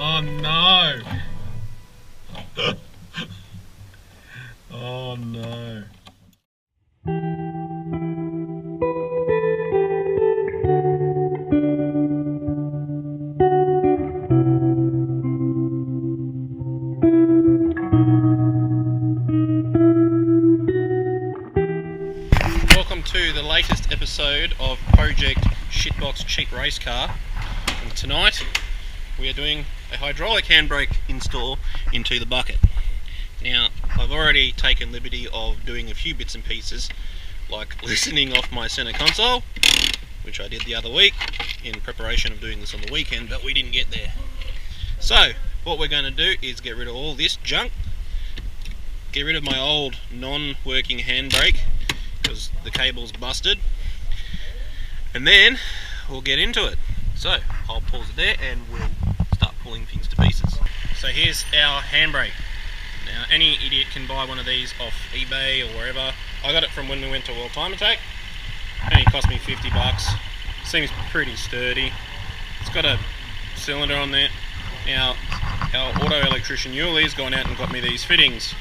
Oh no! Oh no. Welcome to the latest episode of Project Shitbox Cheap Race Car, and tonight we are doing a hydraulic handbrake install into the bucket. Now, I've already taken liberty of doing a few bits and pieces, like loosening off my center console, which I did the other week in preparation of doing this on the weekend, but we didn't get there. So, what we're going to do is get rid of all this junk, get rid of my old non-working handbrake, because the cable's busted, and then we'll get into it. So, I'll pause it there and we'll start pulling things to pieces. So here's our handbrake. Now, any idiot can buy one of these off eBay or wherever. I got it from when we went to World Time Attack. It only cost me 50 bucks. Seems pretty sturdy. It's got a cylinder on there. Now, our auto electrician Yuli's gone out and got me these fittings,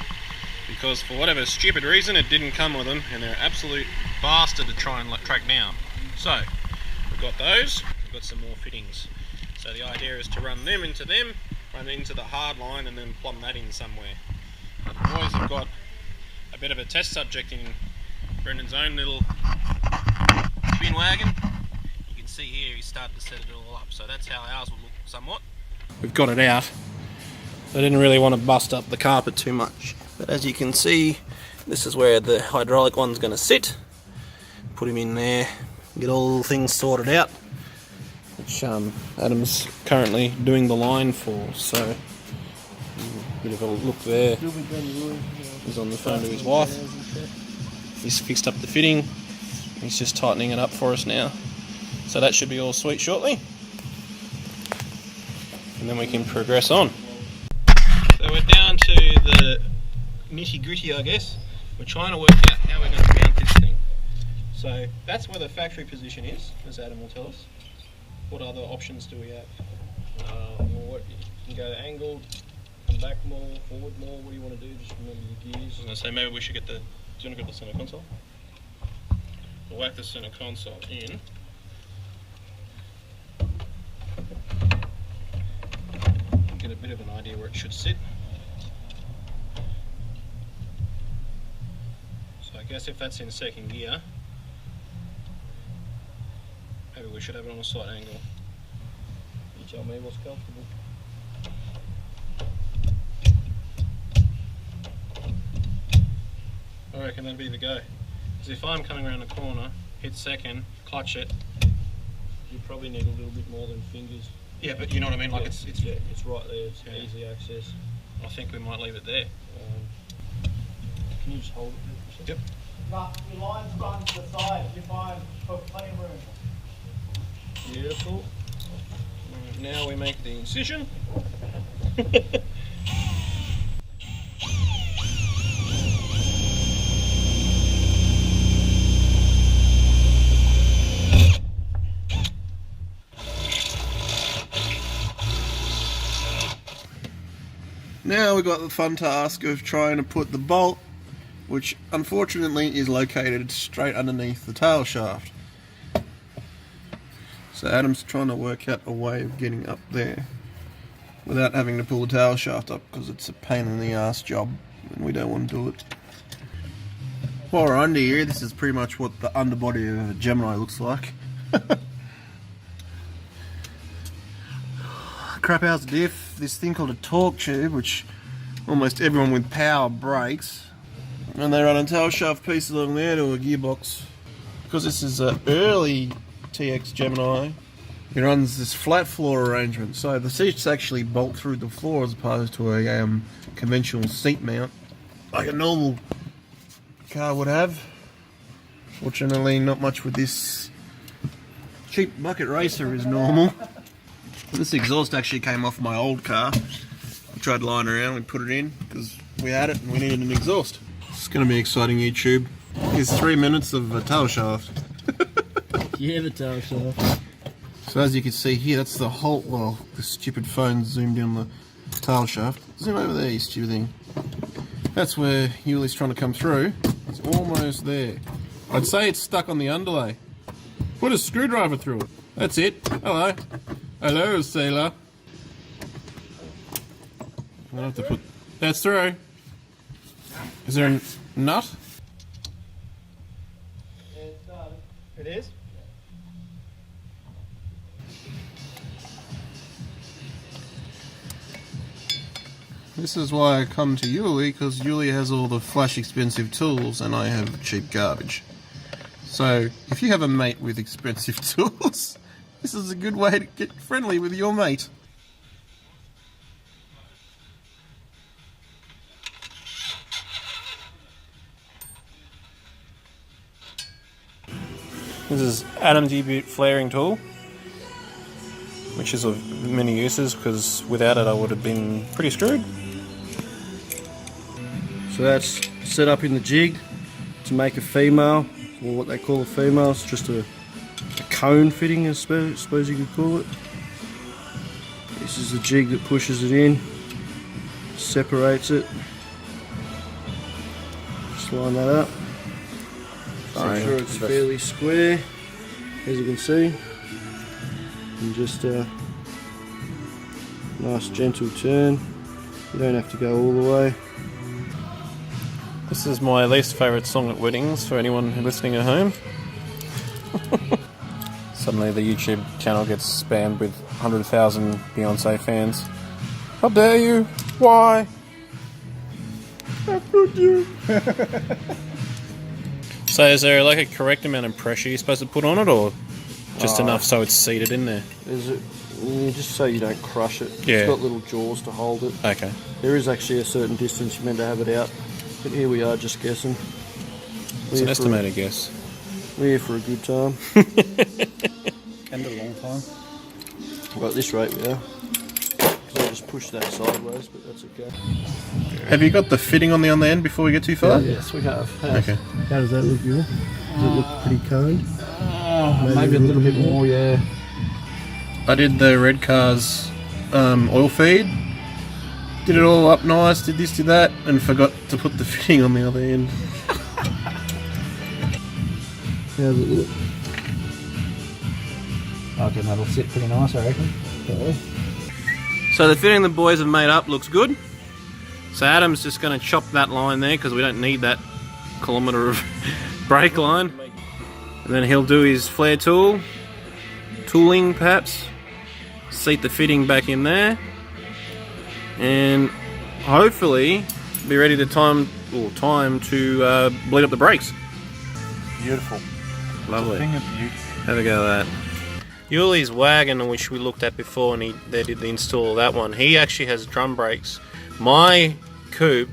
because for whatever stupid reason it didn't come with them, and they're an absolute bastard to try and track down. So, we've got those. We've got some more fittings. So the idea is to run them, run into the hard line, and then plumb that in somewhere. The boys have got a bit of a test subject in Brendan's own little spin wagon. You can see here he's started to set it all up, so that's how ours will look somewhat. We've got it out. I didn't really want to bust up the carpet too much, but as you can see, this is where the hydraulic one's going to sit. Put him in there, get all the things sorted out, which Adam's currently doing the line for, so bit of a look there. He's on the phone to his wife. He's fixed up the fitting. He's just tightening it up for us now. So that should be all sweet shortly. And then we can progress on. So we're down to the nitty gritty, I guess. We're trying to work out how we're going to mount this thing. So that's where the factory position is, as Adam will tell us. What other options do we have? You can go angled, come back more, forward more. What do you want to do? Just remember your gears. I was going to say, maybe we should get the... Do you want to get the centre console? We'll whack the centre console in. Get a bit of an idea where it should sit. So I guess if that's in second gear, maybe we should have it on a slight angle. You tell me what's comfortable. I reckon that'd be the go. Because if I'm coming around the corner, hit second, clutch it. You probably need a little bit more than fingers. Yeah, but you know what I mean? Like yeah, it's right there. It's yeah. Easy access. I think we might leave it there. Can you just hold it for a second? Yep. No, your lines run to the side. You find plenty of room. Beautiful. Now we make the incision. now we've got the fun task of trying to put the bolt, which unfortunately is located straight underneath the tail shaft. So Adam's trying to work out a way of getting up there without having to pull the tail shaft up, because it's a pain in the ass job and we don't want to do it. While we're under here, this is pretty much what the underbody of a Gemini looks like. Crap house diff, this thing called a torque tube, which almost everyone with power breaks, and they run a tail shaft piece along there to a gearbox. Because this is an early TX Gemini, it runs this flat floor arrangement, so the seats actually bolt through the floor as opposed to a conventional seat mount like a normal car would have. Fortunately, not much with this cheap bucket racer is normal. This exhaust actually came off my old car. I tried lying around, we put it in because we had it and we needed an exhaust. It's going to be exciting, YouTube. Here's 3 minutes of a tail shaft. Yeah, the tail shaft. So as you can see here, that's the whole, well, the stupid phone zoomed in on the tail shaft. Zoom over there, you stupid thing. That's where Yuli's trying to come through. It's almost there. I'd say it's stuck on the underlay. Put a screwdriver through it. That's it. Hello. Hello, sailor. I'll have to put... That's through. Is there a nut? It is? This is why I come to Yuli, because Yuli has all the flash expensive tools and I have cheap garbage. So, if you have a mate with expensive tools, this is a good way to get friendly with your mate. This is Adam's U-boot flaring tool, which is of many uses because without it I would have been pretty screwed. So that's set up in the jig to make a female, or what they call a female. It's just a cone fitting, I suppose you could call it. This is the jig that pushes it in, separates it. Just line that up. Make sure it's fairly square, as you can see. And just a nice gentle turn. You don't have to go all the way. This is my least favourite song at weddings for anyone listening at home. Suddenly the YouTube channel gets spammed with 100,000 Beyonce fans. How dare you? Why? How could you? So is there like a correct amount of pressure you're supposed to put on it, or just enough so it's seated in there? Is it just so you don't crush it? Yeah. It's got little jaws to hold it. Okay. There is actually a certain distance you're meant to have it out, but here we are just guessing. It's an estimated guess. We're here for a good time. And a long time. Well, at this rate we are. Because I just pushed that sideways, but that's okay. Have you got the fitting on the other end before we get too far? Yes, we have. Okay. How does that look, you? Does it look pretty coned? Maybe a little bit more, yeah. I did the red car's oil feed. Did it all up nice, did this, did that, and forgot to put the fitting on the other end. How's it look? I reckon that'll sit pretty nice, I reckon. So the fitting the boys have made up looks good. So Adam's just going to chop that line there because we don't need that kilometre of brake line. And then he'll do his flare tooling perhaps, seat the fitting back in there, and hopefully be ready to time to bleed up the brakes. Beautiful. Lovely. Thing of beauty. Have a go at that. Yuli's wagon, which we looked at before, and they did the install of that one. He actually has drum brakes. My coupe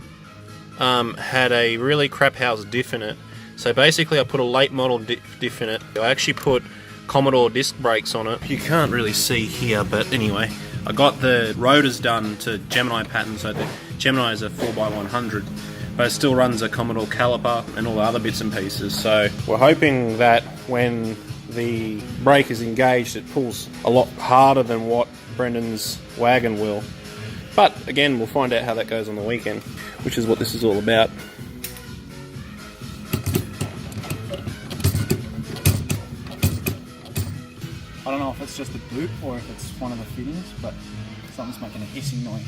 had a really crap house diff in it. So basically I put a late model diff in it. I actually put Commodore disc brakes on it. You can't really see here, but anyway, I got the rotors done to Gemini pattern, so the Gemini is a 4x100, but it still runs a Commodore caliper and all the other bits and pieces. So we're hoping that when the brake is engaged, it pulls a lot harder than what Brendan's wagon will. But again, we'll find out how that goes on the weekend, which is what this is all about. I don't know if it's just a boot or if it's one of the fittings, but something's making a hissing noise.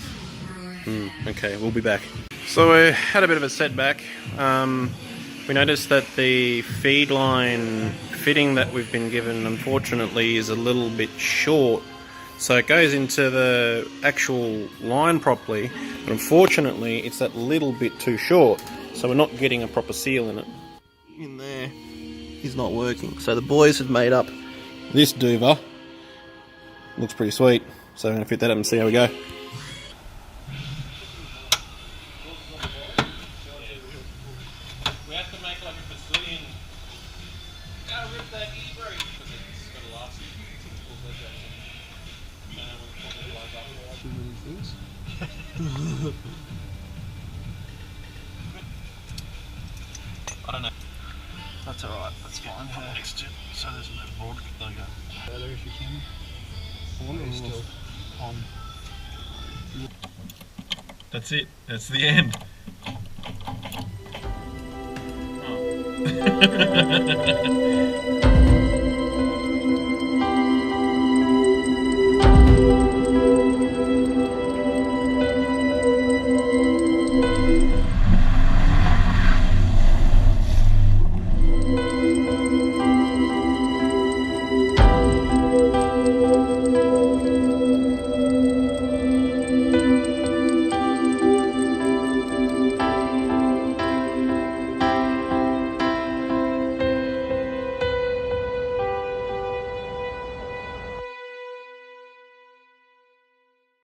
Okay, we'll be back. So we had a bit of a setback. We noticed that the feed line fitting that we've been given, unfortunately, is a little bit short. So it goes into the actual line properly, but unfortunately it's that little bit too short, so we're not getting a proper seal in it. In there is not working. So the boys have made up this duva. Looks pretty sweet, so I'm going to fit that up and see how we go. We have to make like a Brazilian. Gotta rip that e-brake because it's got a last year. I don't know. That's alright, that's fine. Next to, so there's no board logo. Further if you can. Still on. That's it. That's the end. Oh.